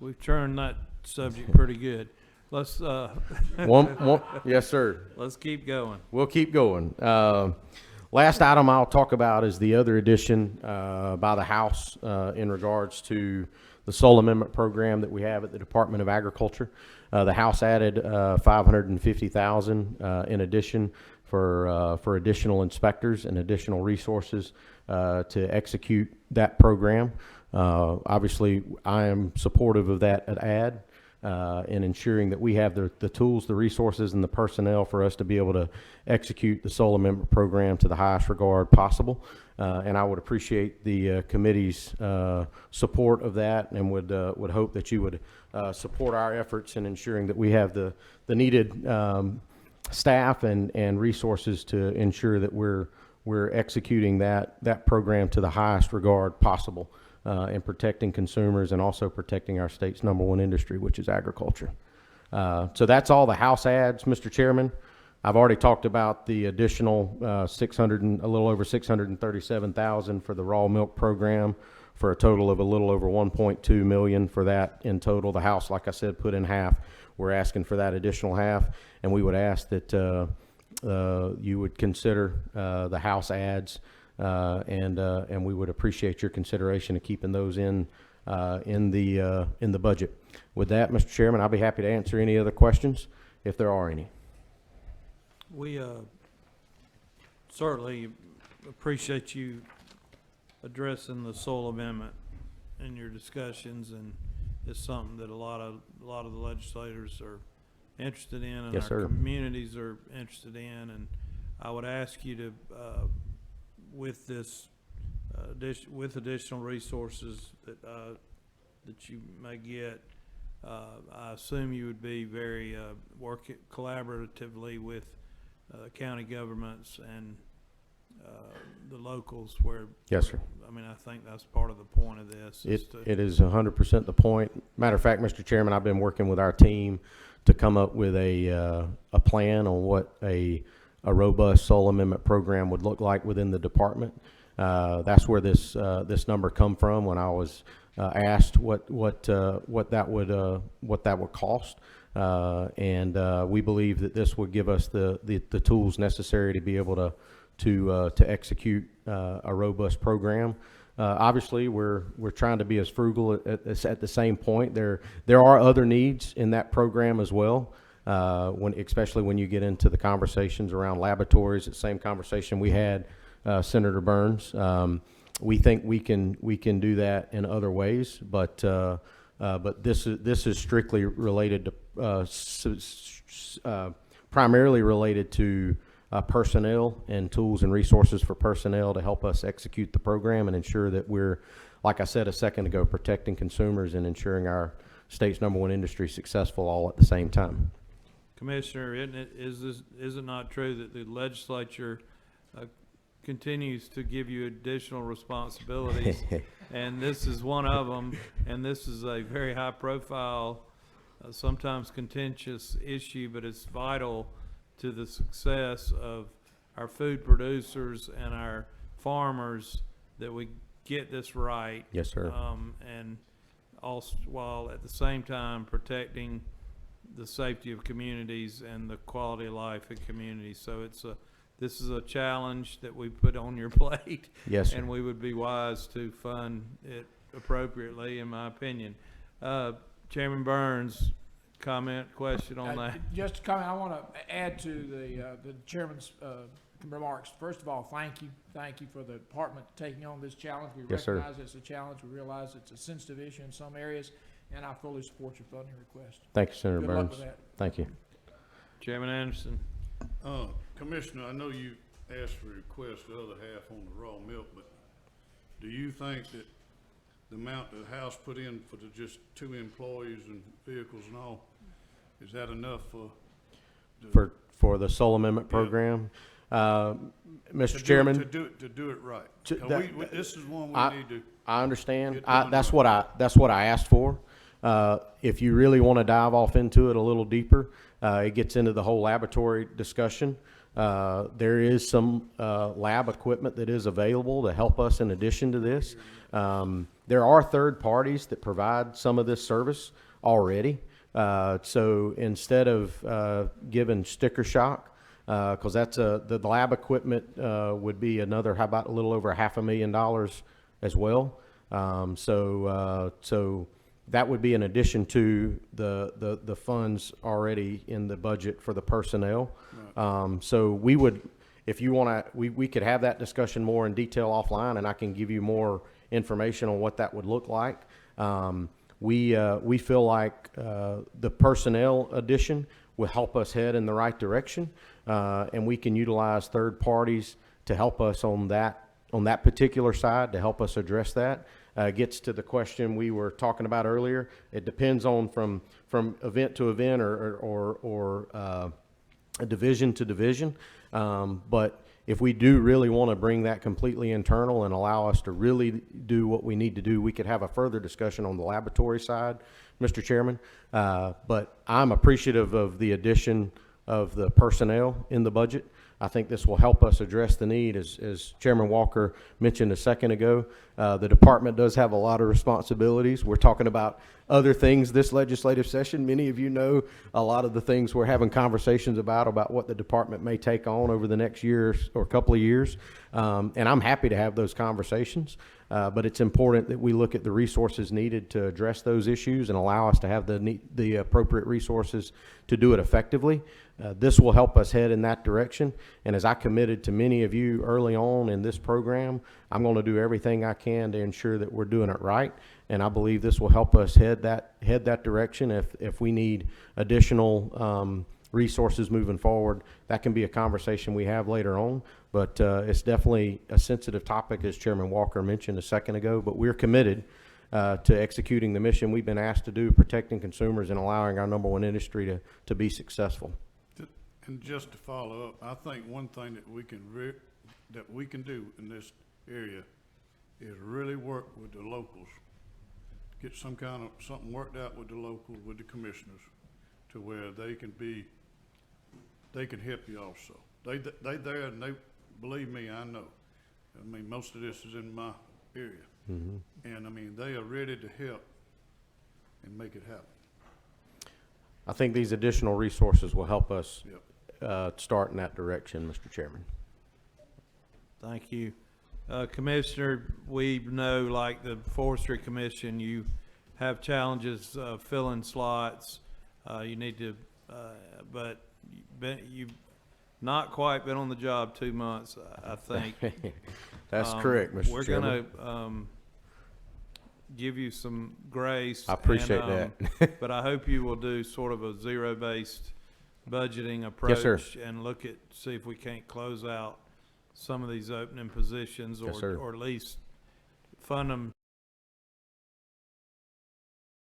we've turned that subject pretty good. Let's Yes, sir. let's keep going. We'll keep going. Last item I'll talk about is the other addition by the House in regards to the Soul Amendment program that we have at the Department of Agriculture. The House added $550,000 in addition for additional inspectors and additional resources to execute that program. Obviously, I am supportive of that add. In ensuring that we have the tools, the resources, and the personnel for us to be able to execute the Soul Amendment program to the highest regard possible. And I would appreciate the committee's support of that, and would hope that you would support our efforts in ensuring that we have the needed staff and resources to ensure that we're executing that program to the highest regard possible. And protecting consumers and also protecting our state's #1 industry, which is agriculture. So that's all the House adds, Mr. Chairman. I've already talked about the additional a little over $637,000 for the raw milk program, for a total of a little over $1.2 million for that in total. The House, like I said, put in half. We're asking for that additional half, and we would ask that you would consider the House adds. And we would appreciate your consideration of keeping those in the budget. With that, Mr. Chairman, I'll be happy to answer any other questions if there are any. We certainly appreciate you addressing the Soul Amendment in your discussions, and it's something that a lot of the legislators are interested in, and Yes, our sir. communities are interested in. And I would ask you to, with this, with additional resources that you may get, I assume you would be very work collaboratively with county governments and the locals. Where Yes, sir. I mean, I think that's part of the point of this. It is 100% the point. Matter of fact, Mr. Chairman, I've been working with our team to come up with a plan on what a robust Soul Amendment program would look like within the department. That's where this number come from when I was asked what that would cost, and we believe that this would give us the tools necessary to be able to execute a robust program. Obviously, we're trying to be as frugal at the same point. There are other needs in that program as well. Especially when you get into the conversations around laboratories, the same conversation we had, Senator Burns. We think we can do that in other ways, but this is strictly related to primarily related to personnel and tools and resources for personnel to help us execute the program and ensure that we're, like I said a second ago, protecting consumers and ensuring our state's #1 industry successful all at the same time. Commissioner, is it not true that the legislature continues to give you additional responsibilities, and this is one of them, and this is a very high profile, sometimes contentious issue, but it's vital to the success of our food producers and our farmers that we get this right. Yes, sir. And also, while at the same time protecting the safety of communities and the quality of life in communities. So this is a challenge that we put on your plate. Yes, sir. And we would be wise to fund it appropriately, in my opinion. Chairman Burns, question on that? Just a comment. I want to add to the chairman's remarks. First of all, thank you for the department taking on this challenge. We Yes, recognize it's a challenge. We realize it's a sensitive issue in some areas, and I fully support your funding request. Thank you, Senator Good Burns. luck with that. Thank you. Chairman Anderson. Commissioner, I know you asked for a request the other half on the raw milk, but do you think that the amount that the House put in for just 2 employees and vehicles and all, is that enough For the Soul Amendment program? Mr. Chairman, to do it right? This is one we need to. I understand. Get done That's right. what I asked for. If you really want to dive off into it a little deeper, it gets into the whole laboratory discussion. There is some lab equipment that is available to help us in addition to this. there are third parties that provide some of this service already. So instead of giving sticker shock, because that's the lab equipment would be another, how about a little over $500,000 as well. So that would be in addition to the funds already in the budget for the personnel. So we would, if you want to, we could have that discussion more in detail offline, and I can give you more information on what that would look like. We feel like the personnel addition will help us head in the right direction, and we can utilize third parties to help us on that particular side to help us address that. Gets to the question we were talking about earlier. It depends on from event to event or a division to division. But if we do really want to bring that completely internal and allow us to really do what we need to do, we could have a further discussion on the laboratory side, Mr. Chairman. But I'm appreciative of the addition of the personnel in the budget. I think this will help us address the need. As Chairman Walker mentioned a second ago, the department does have a lot of responsibilities. We're talking about other things this legislative session. Many of you know a lot of the things we're having conversations about what the department may take on over the next year or couple of years. And I'm happy to have those conversations. But it's important that we look at the resources needed to address those issues and allow us to have the appropriate resources to do it effectively. This will help us head in that direction. And as I committed to many of you early on in this program, I'm going to do everything I can to ensure that we're doing it right. And I believe this will help us head that direction. If we need additional resources moving forward, that can be a conversation we have later on. But it's definitely a sensitive topic, as Chairman Walker mentioned a second ago. But we're committed to executing the mission we've been asked to do, protecting consumers and allowing our number one industry to be successful. And just to follow up, I think one thing that we can do in this area is really work with the locals, get something worked out with the locals, with the commissioners, to where they can help you also. They there, and they, believe me, I know. I mean, most of this is in my area. Mm-hmm. And I mean, they are ready to help and make it happen. I think these additional resources will help us Yep. start in that direction, Mr. Chairman. Thank you. Commissioner, we know, like the Forestry Commission, you have challenges filling slots. You need to, but you've not quite been on the job 2 months, I think. That's correct, Mr. We're Chairman. gonna give you some grace. I appreciate that. But I hope you will do sort of a zero-based budgeting approach. Yes, sir. And see if we can't close out some of these opening positions, Yes, sir. or at least fund them